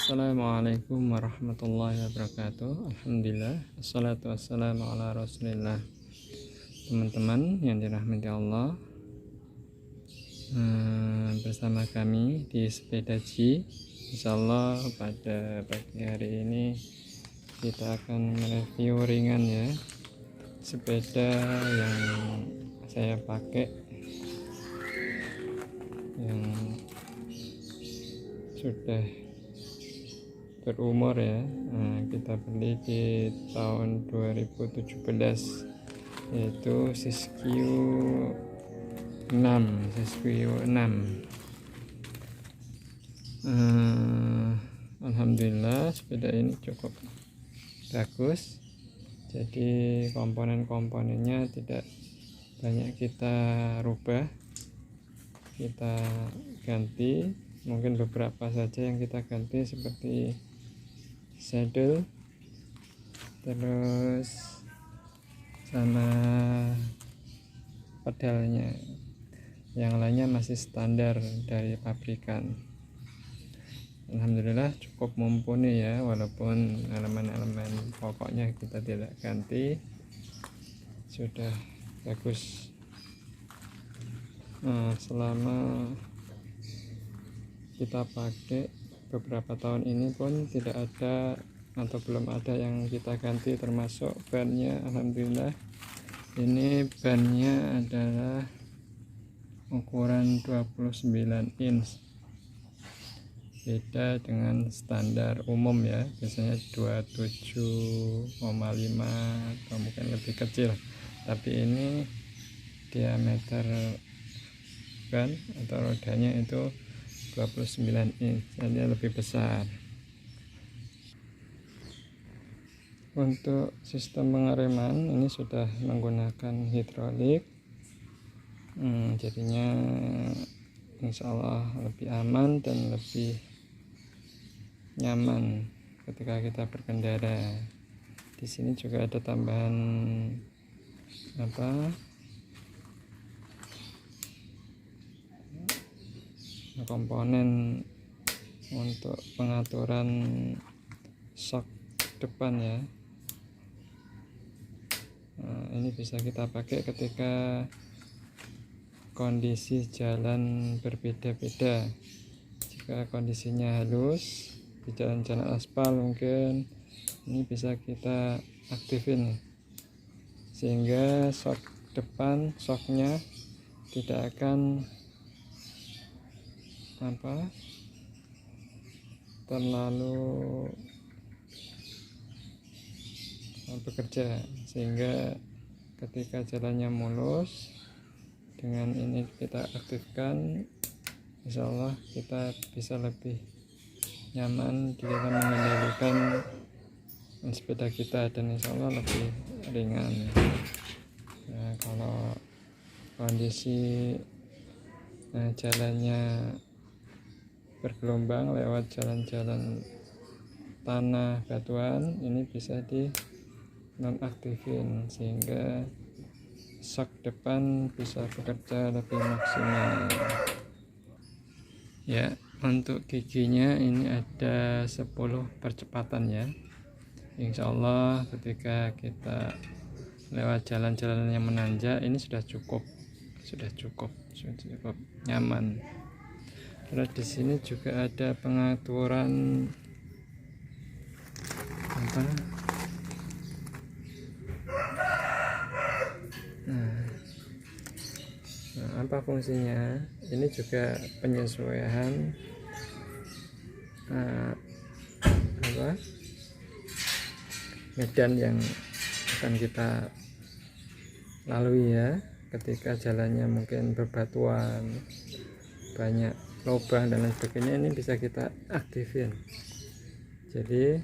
Assalamualaikum warahmatullahi wabarakatuh. Alhamdulillah, assalatu wassalamu ala rasulillah. Teman-teman yang dirahmati Allah, bersama kami di Sepedaji. Insyaallah pada pagi hari ini kita akan mereview ringan ya, sepeda yang saya pakai, yang sudah berumur ya. Kita beli di tahun 2017, yaitu Siskiyou 6. Alhamdulillah sepeda ini cukup bagus, jadi komponen-komponennya tidak banyak kita rubah, kita ganti. Mungkin beberapa saja yang kita ganti, seperti saddle, terus sama pedalnya. Yang lainnya masih standar dari pabrikan. Alhamdulillah cukup mumpuni ya, walaupun elemen-elemen pokoknya kita tidak ganti, sudah bagus. Selama kita pakai beberapa tahun ini pun tidak ada atau belum ada yang kita ganti, termasuk bannya. Alhamdulillah ini bannya adalah ukuran 29 inch, beda dengan standar umum ya, biasanya 27,5 atau mungkin lebih kecil, tapi ini diameter ban atau rodanya itu 29 inch, jadi lebih besar. Untuk sistem pengereman ini sudah menggunakan hidrolik, jadinya insya Allah lebih aman dan lebih nyaman ketika kita berkendara. Di sini juga ada tambahan komponen untuk pengaturan shock depan ya. Ini bisa kita pakai ketika kondisi jalan berbeda-beda. Jika kondisinya halus di jalan-jalan aspal, mungkin ini bisa kita aktifin sehingga shock depan, shocknya tidak akan terlalu bekerja, sehingga ketika jalannya mulus, dengan ini kita aktifkan, insya Allah kita bisa lebih nyaman di dalam mengendalikan sepeda kita, dan insya Allah lebih ringan. Kalau kondisi jalannya bergelombang lewat jalan-jalan tanah batuan, ini bisa di nonaktifin sehingga shock depan bisa bekerja lebih maksimal ya. Untuk giginya ini ada 10 percepatan ya. Insya Allah ketika kita lewat jalan-jalan yang menanjak, ini sudah cukup nyaman. Terus di sini juga ada pengaturan apa fungsinya? Ini juga penyesuaian medan yang akan kita lalui ya. Ketika jalannya mungkin berbatuan, banyak lubang dan lain sebagainya, ini bisa kita aktifin. Jadi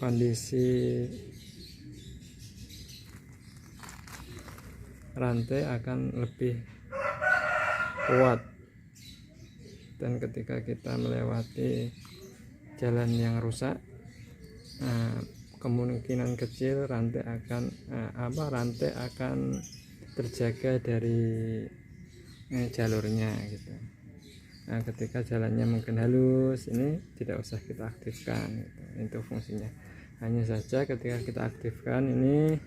kondisi rantai akan lebih kuat, dan ketika kita melewati jalan yang rusak, kemungkinan kecil rantai akan terjaga dari jalurnya gitu. Nah, ketika jalannya mungkin halus, ini tidak usah kita aktifkan gitu. Itu fungsinya. Hanya saja ketika kita aktifkan ini,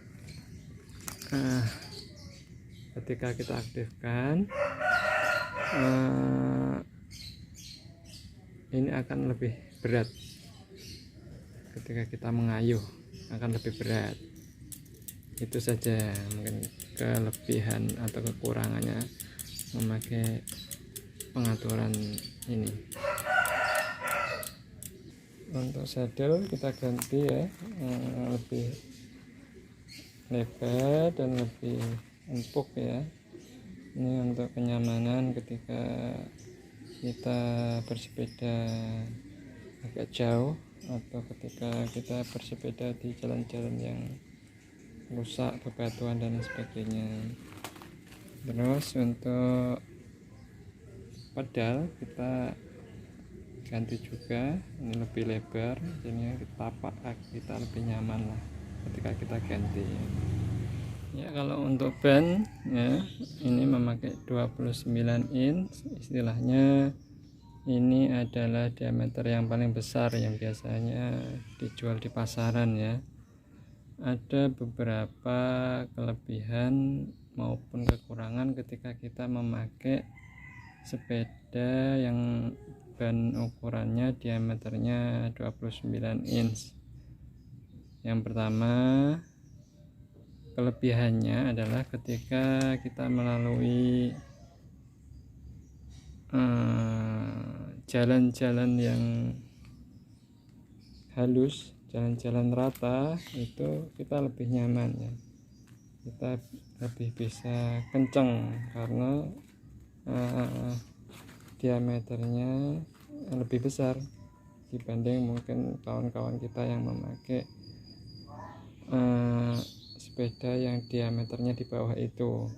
ketika kita aktifkan ini akan lebih berat. Ketika kita mengayuh akan lebih berat. Itu saja mungkin kelebihan atau kekurangannya memakai pengaturan ini. Untuk saddle kita ganti ya, lebih lebar dan lebih empuk ya. Ini untuk kenyamanan ketika kita bersepeda agak jauh atau ketika kita bersepeda di jalan-jalan yang rusak, bebatuan dan sebagainya. Terus untuk pedal kita ganti juga, ini lebih lebar, jadi tapak kaki kita lebih nyaman lah ketika kita ganti ya. Kalau untuk ban ya, ini memakai 29 inch, istilahnya ini adalah diameter yang paling besar yang biasanya dijual di pasaran ya. Ada beberapa kelebihan maupun kekurangan ketika kita memakai sepeda yang ban ukurannya diameternya 29 inch. Yang pertama, kelebihannya adalah ketika kita melalui jalan-jalan yang halus, jalan-jalan rata, itu kita lebih nyaman ya. Kita lebih bisa kencang karena diameternya lebih besar dibanding mungkin kawan-kawan kita yang memakai sepeda yang diameternya di bawah itu.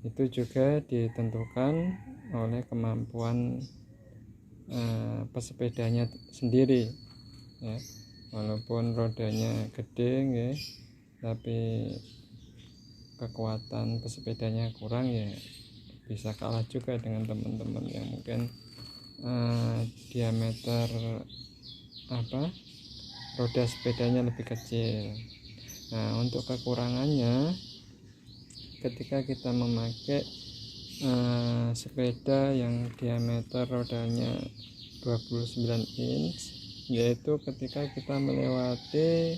Itu juga ditentukan oleh kemampuan pesepedanya sendiri ya. Walaupun rodanya gede ya, tapi kekuatan pesepedanya kurang ya, bisa kalah juga dengan teman-teman yang mungkin diameter roda sepedanya lebih kecil. Nah, untuk kekurangannya ketika kita memakai sepeda yang diameter rodanya 29 inch, yaitu ketika kita melewati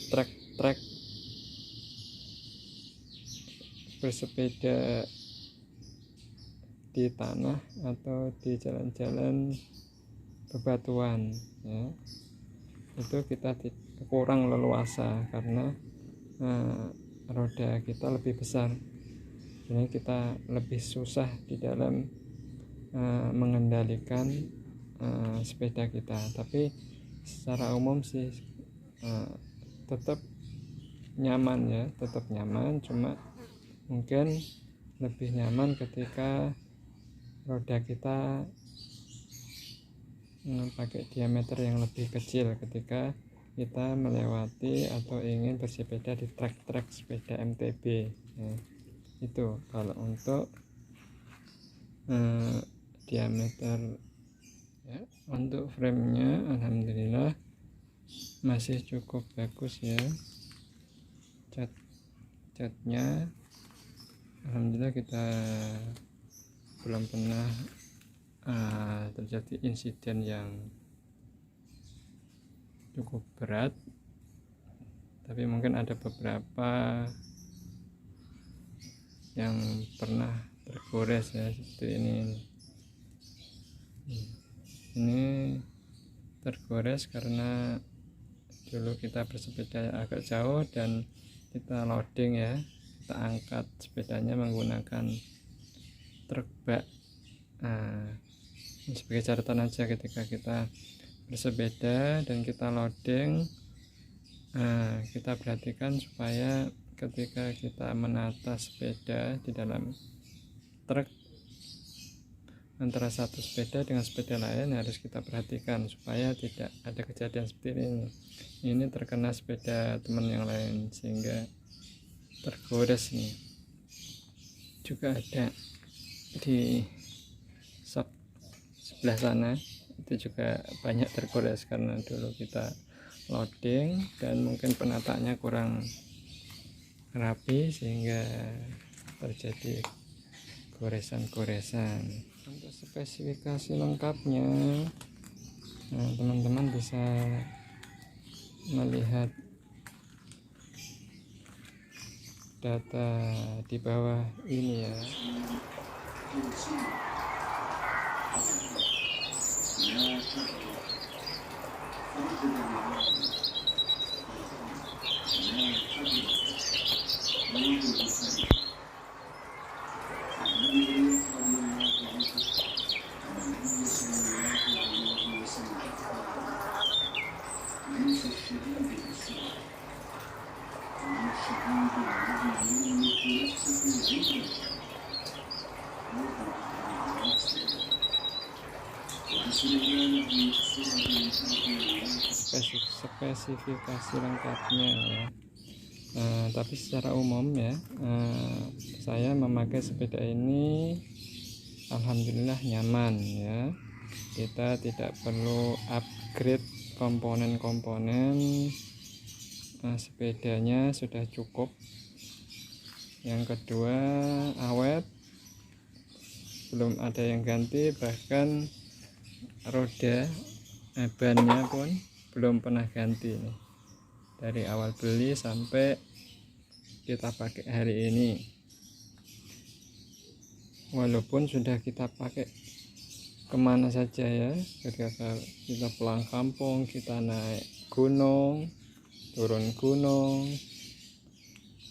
trek-trek bersepeda di tanah atau di jalan-jalan bebatuan ya, itu kita kurang leluasa karena roda kita lebih besar, jadi kita lebih susah di dalam mengendalikan sepeda kita. Tapi secara umum sih tetap nyaman ya, tetap nyaman, cuma mungkin lebih nyaman ketika roda kita pakai diameter yang lebih kecil ketika kita melewati atau ingin bersepeda di trek-trek sepeda MTB ya. Itu kalau untuk diameter ya. Untuk framenya alhamdulillah masih cukup bagus ya, catnya alhamdulillah kita belum pernah terjadi insiden yang cukup berat, tapi mungkin ada beberapa yang pernah tergores ya, seperti ini tergores karena dulu kita bersepeda agak jauh dan kita loading ya, kita angkat sepedanya menggunakan truk bak. Ini sebagai catatan aja, ketika kita bersepeda dan kita loading, kita perhatikan supaya ketika kita menata sepeda di dalam truk, antara satu sepeda dengan sepeda lain harus kita perhatikan supaya tidak ada kejadian seperti ini. Ini terkena sepeda teman yang lain sehingga tergores nih. Juga ada di shop sebelah sana itu juga banyak tergores karena dulu kita loading dan mungkin penataannya kurang rapi sehingga terjadi goresan-goresan. Untuk spesifikasi lengkapnya, nah, teman-teman bisa melihat data di bawah ini ya. Spesifikasi lengkapnya ya. Tapi secara umum ya, saya memakai sepeda ini alhamdulillah nyaman ya. Kita tidak perlu upgrade komponen-komponen, sepedanya sudah cukup. Yang kedua, awet, belum ada yang ganti, bahkan roda bannya pun belum pernah ganti nih, dari awal beli sampai kita pakai hari ini. Walaupun sudah kita pakai kemana saja ya, ketika kita pulang kampung, kita naik gunung, turun gunung,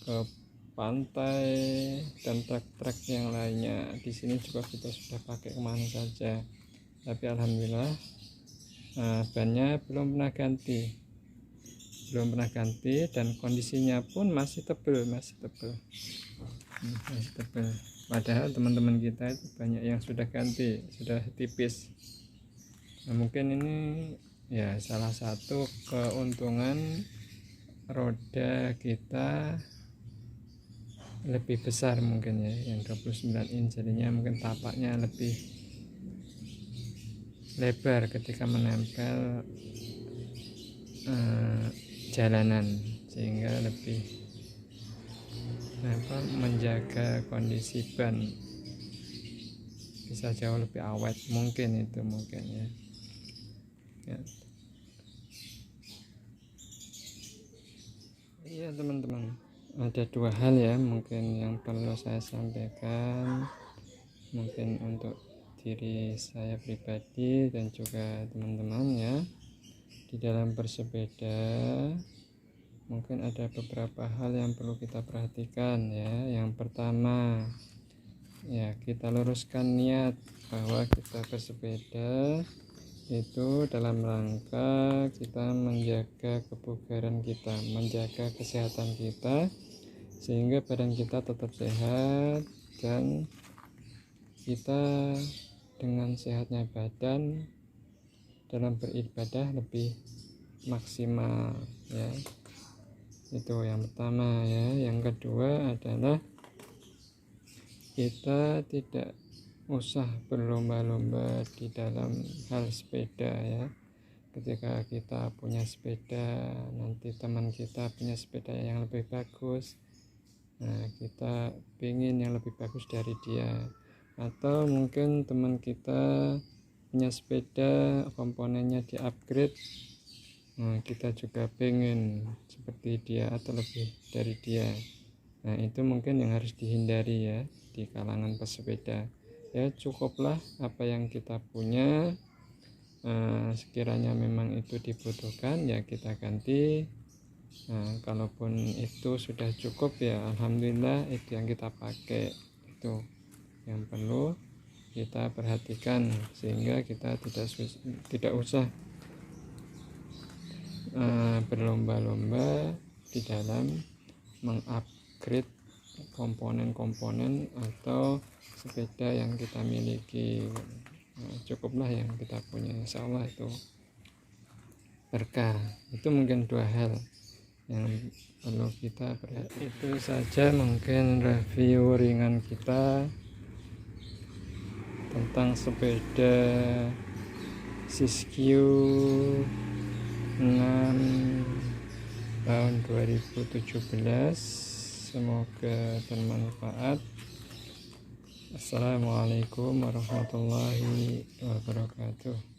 ke pantai dan trek-trek yang lainnya, di sini juga kita sudah pakai kemana saja. Tapi alhamdulillah bannya belum pernah ganti dan kondisinya pun masih tebal, padahal teman-teman kita itu banyak yang sudah ganti, sudah tipis. Nah, mungkin ini ya salah satu keuntungan roda kita lebih besar mungkin ya, yang 29 in, jadinya mungkin tapaknya lebih lebar ketika menempel jalanan, sehingga lebih menjaga kondisi ban, bisa jauh lebih awet mungkin ya. Iya teman-teman, ada dua hal ya mungkin yang perlu saya sampaikan, mungkin untuk diri saya pribadi dan juga teman-teman ya. Di dalam bersepeda mungkin ada beberapa hal yang perlu kita perhatikan ya. Yang pertama ya, kita luruskan niat bahwa kita bersepeda itu dalam rangka kita menjaga kebugaran kita, menjaga kesehatan kita, sehingga badan kita tetap sehat dan kita dengan sehatnya badan dalam beribadah lebih maksimal ya. Itu yang pertama ya. Yang kedua adalah kita tidak usah berlomba-lomba di dalam hal sepeda ya. Ketika kita punya sepeda, nanti teman kita punya sepeda yang lebih bagus, nah kita pengen yang lebih bagus dari dia. Atau mungkin teman kita punya sepeda komponennya di upgrade, nah kita juga pengen seperti dia atau lebih dari dia. Nah itu mungkin yang harus dihindari ya di kalangan pesepeda ya. Cukuplah apa yang kita punya, sekiranya memang itu dibutuhkan ya kita ganti. Nah, kalaupun itu sudah cukup ya alhamdulillah, itu yang kita pakai. Itu yang perlu kita perhatikan, sehingga kita tidak usah berlomba-lomba di dalam mengupgrade komponen-komponen atau sepeda yang kita miliki. Nah, cukuplah yang kita punya, insya Allah itu berkah. Itu mungkin dua hal yang perlu kita perhatikan. Itu saja mungkin review ringan kita tentang sepeda Siskiyou 6 tahun 2017. Semoga bermanfaat. Assalamualaikum warahmatullahi wabarakatuh.